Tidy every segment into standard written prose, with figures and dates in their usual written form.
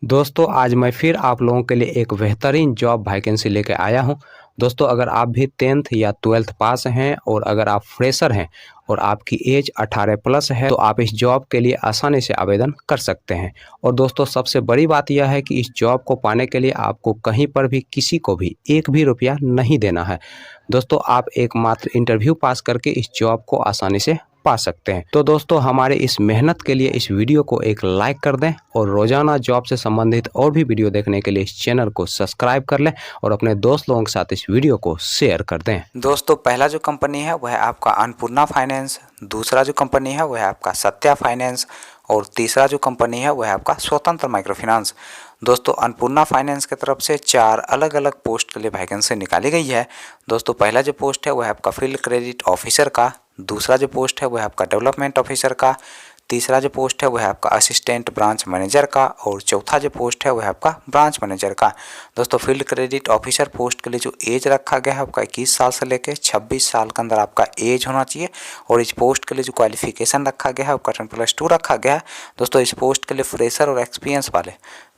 दोस्तों आज मैं फिर आप लोगों के लिए एक बेहतरीन जॉब वैकेंसी लेके आया हूं। दोस्तों अगर आप भी 10th या 12th पास हैं और अगर आप फ्रेशर हैं और आपकी एज 18 प्लस है तो आप इस जॉब के लिए आसानी से आवेदन कर सकते हैं। और दोस्तों सबसे बड़ी बात यह है कि इस जॉब को पाने के लिए आपको कहीं पर भी किसी को भी एक भी रुपया नहीं देना है। दोस्तों आप एकमात्र इंटरव्यू पास करके इस जॉब को आसानी से पा सकते हैं। तो दोस्तों हमारे इस मेहनत के लिए इस वीडियो को एक लाइक कर दें और रोजाना जॉब से संबंधित और भी वीडियो देखने के लिए इस चैनल को सब्सक्राइब कर लें और अपने दोस्त लोगों के साथ इस वीडियो को शेयर कर दें। दोस्तों पहला जो कंपनी है वह है आपका अन्नपूर्णा फाइनेंस, दूसरा जो कंपनी है वह है आपका सत्या फाइनेंस और तीसरा जो कंपनी है वह है आपका स्वतंत्र माइक्रो फाइनेंस। दोस्तों अन्नपूर्णा फाइनेंस की तरफ से 4 अलग अलग पोस्ट के लिए वैकेंसी निकाली गई है। दोस्तों पहला जो पोस्ट है वह है आपका फील्ड क्रेडिट ऑफिसर का, दूसरा जो पोस्ट है वह है आपका डेवलपमेंट ऑफिसर का, तीसरा जो पोस्ट है वह है आपका असिस्टेंट ब्रांच मैनेजर का और चौथा जो पोस्ट है वह है आपका ब्रांच मैनेजर का। दोस्तों फील्ड क्रेडिट ऑफिसर पोस्ट के लिए जो एज रखा गया है आपका 21 साल से लेकर 26 साल के अंदर आपका एज होना चाहिए। और इस पोस्ट के लिए जो क्वालिफिकेशन रखा गया है आपका 10+2 रखा गया है। दोस्तों इस पोस्ट के लिए फ्रेशर और एक्सपीरियंस वाले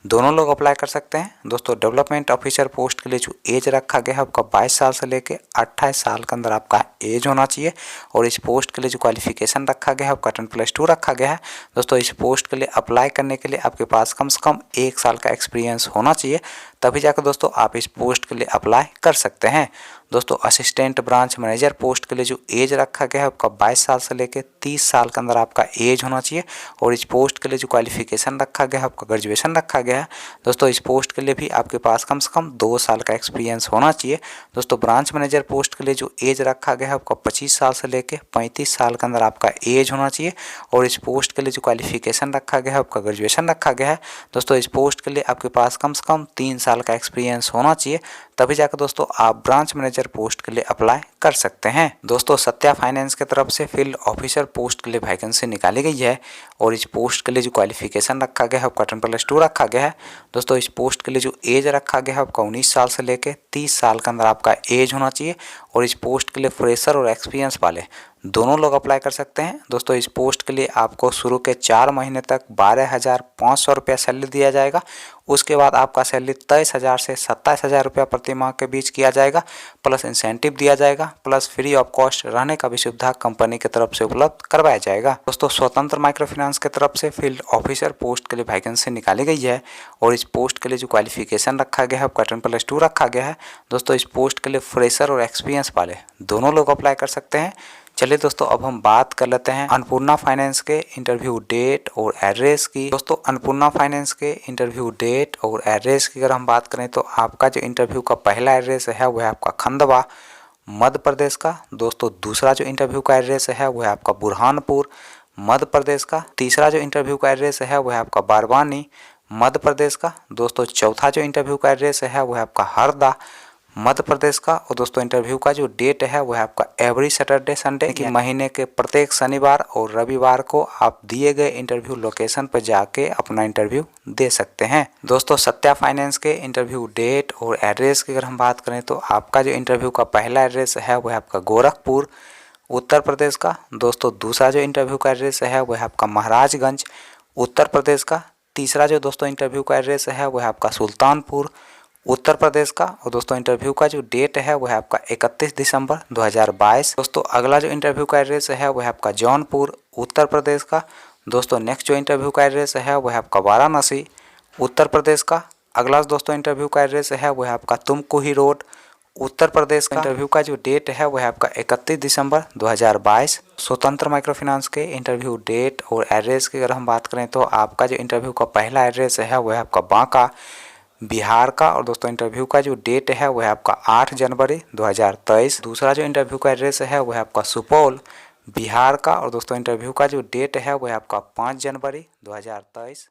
दोनों लोग अप्लाई कर सकते हैं। दोस्तों डेवलपमेंट ऑफिसर पोस्ट के लिए जो एज रखा गया है आपका 22 साल से लेकर 28 साल के अंदर आपका एज होना चाहिए। और इस पोस्ट के लिए जो क्वालिफिकेशन रखा गया है आपका 10+2 रखा गया है। दोस्तों इस पोस्ट के लिए अप्लाई करने के लिए आपके पास कम से कम 1 साल का एक्सपीरियंस होना चाहिए, तभी जाकर दोस्तों आप इस पोस्ट के लिए अप्लाई कर सकते हैं। दोस्तों असिस्टेंट ब्रांच मैनेजर पोस्ट के लिए जो एज रखा गया है आपका 22 साल से लेकर 30 साल के अंदर आपका एज होना चाहिए। और इस पोस्ट के लिए जो क्वालिफिकेशन रखा गया है आपका ग्रेजुएशन रखा गया है। दोस्तों इस पोस्ट के लिए भी आपके पास कम से कम 2 साल का एक्सपीरियंस होना चाहिए। दोस्तों ब्रांच मैनेजर पोस्ट के लिए जो एज रखा गया है आपका 25 साल से लेकर 35 साल के अंदर आपका एज होना चाहिए। और इस पोस्ट के लिए जो क्वालिफिकेशन रखा गया है आपका ग्रेजुएशन रखा गया है। दोस्तों इस पोस्ट के लिए आपके पास कम से कम 3 साल का एक्सपीरियंस होना चाहिए, तभी जाकर दोस्तों आप ब्रांच मैनेजर पोस्ट के लिए अप्लाई कर सकते हैं। दोस्तों सत्या फाइनेंस की तरफ से फील्ड ऑफिसर पोस्ट के लिए वैकेंसी निकाली गई है और इस पोस्ट के लिए जो क्वालिफिकेशन रखा गया है आपका 10+2 रखा गया है। दोस्तों इस पोस्ट के लिए जो एज रखा गया है आपका 19 साल से लेकर 30 साल के अंदर आपका एज होना चाहिए। और इस पोस्ट के लिए फ्रेशर और एक्सपीरियंस वाले दोनों लोग अप्लाई कर सकते हैं। दोस्तों इस पोस्ट के लिए आपको शुरू के 4 महीने तक 12,500 रुपया सैलरी दिया जाएगा। उसके बाद आपका सैलरी 23,000 से 27,000 रुपया प्रति माह के बीच किया जाएगा, प्लस इंसेंटिव दिया जाएगा, प्लस फ्री ऑफ कॉस्ट रहने का भी सुविधा कंपनी की तरफ से उपलब्ध करवाया जाएगा। दोस्तों स्वतंत्र माइक्रो फाइनेंस की तरफ से फील्ड ऑफिसर पोस्ट के लिए वैकेंसी निकाली गई है और इस पोस्ट के लिए जो क्वालिफिकेशन रखा गया है आपका 10+2 रखा गया है। दोस्तों इस पोस्ट के लिए फ्रेशर और एक्सपीरियंस वाले दोनों लोग अप्लाई कर सकते हैं। चलिए दोस्तों अब हम बात कर लेते हैं अन्नपूर्णा फाइनेंस के इंटरव्यू डेट और एड्रेस की। दोस्तों अन्नपूर्णा फाइनेंस के इंटरव्यू डेट और एड्रेस की अगर हम बात करें तो आपका जो इंटरव्यू का पहला एड्रेस है वह है आपका खंडवा मध्य प्रदेश का। दोस्तों दूसरा जो इंटरव्यू का एड्रेस है वह है आपका बुरहानपुर मध्य प्रदेश का। तीसरा जो इंटरव्यू का एड्रेस है वह है आपका बारवानी मध्य प्रदेश का। दोस्तों चौथा जो इंटरव्यू का एड्रेस है वह है आपका हरदा मध्य प्रदेश का। और दोस्तों इंटरव्यू का जो डेट है वह है आपका एवरी सैटरडे संडे कि महीने के प्रत्येक शनिवार और रविवार को आप दिए गए इंटरव्यू लोकेशन पर जाके अपना इंटरव्यू दे सकते हैं। दोस्तों सत्या फाइनेंस के इंटरव्यू डेट और एड्रेस की अगर हम बात करें तो आपका जो इंटरव्यू का पहला एड्रेस है वह है आपका गोरखपुर उत्तर प्रदेश का। दोस्तों दूसरा जो इंटरव्यू का एड्रेस है वह है आपका महाराजगंज उत्तर प्रदेश का। तीसरा जो दोस्तों इंटरव्यू का एड्रेस है वह है आपका सुल्तानपुर उत्तर प्रदेश का। और दोस्तों इंटरव्यू का जो डेट है वह है आपका 31 दिसंबर 2022। दोस्तों अगला जो इंटरव्यू का एड्रेस है वह है आपका जौनपुर उत्तर प्रदेश का। दोस्तों नेक्स्ट जो इंटरव्यू का एड्रेस है वह है आपका वाराणसी उत्तर प्रदेश का। अगला दोस्तों इंटरव्यू का एड्रेस है वह है आपका तुमकुही रोड उत्तर प्रदेश का। इंटरव्यू का जो डेट है वह है आपका 31 दिसंबर 2022। स्वतंत्र माइक्रो फाइनेंस के इंटरव्यू डेट और एड्रेस की अगर हम बात करें तो आपका जो इंटरव्यू का पहला एड्रेस है वह है आपका बांका बिहार का। और दोस्तों इंटरव्यू का जो डेट है वह है आपका 8 जनवरी 2023। दूसरा जो इंटरव्यू का एड्रेस है वह है आपका सुपौल बिहार का। और दोस्तों इंटरव्यू का जो डेट है वह है आपका 5 जनवरी 2023।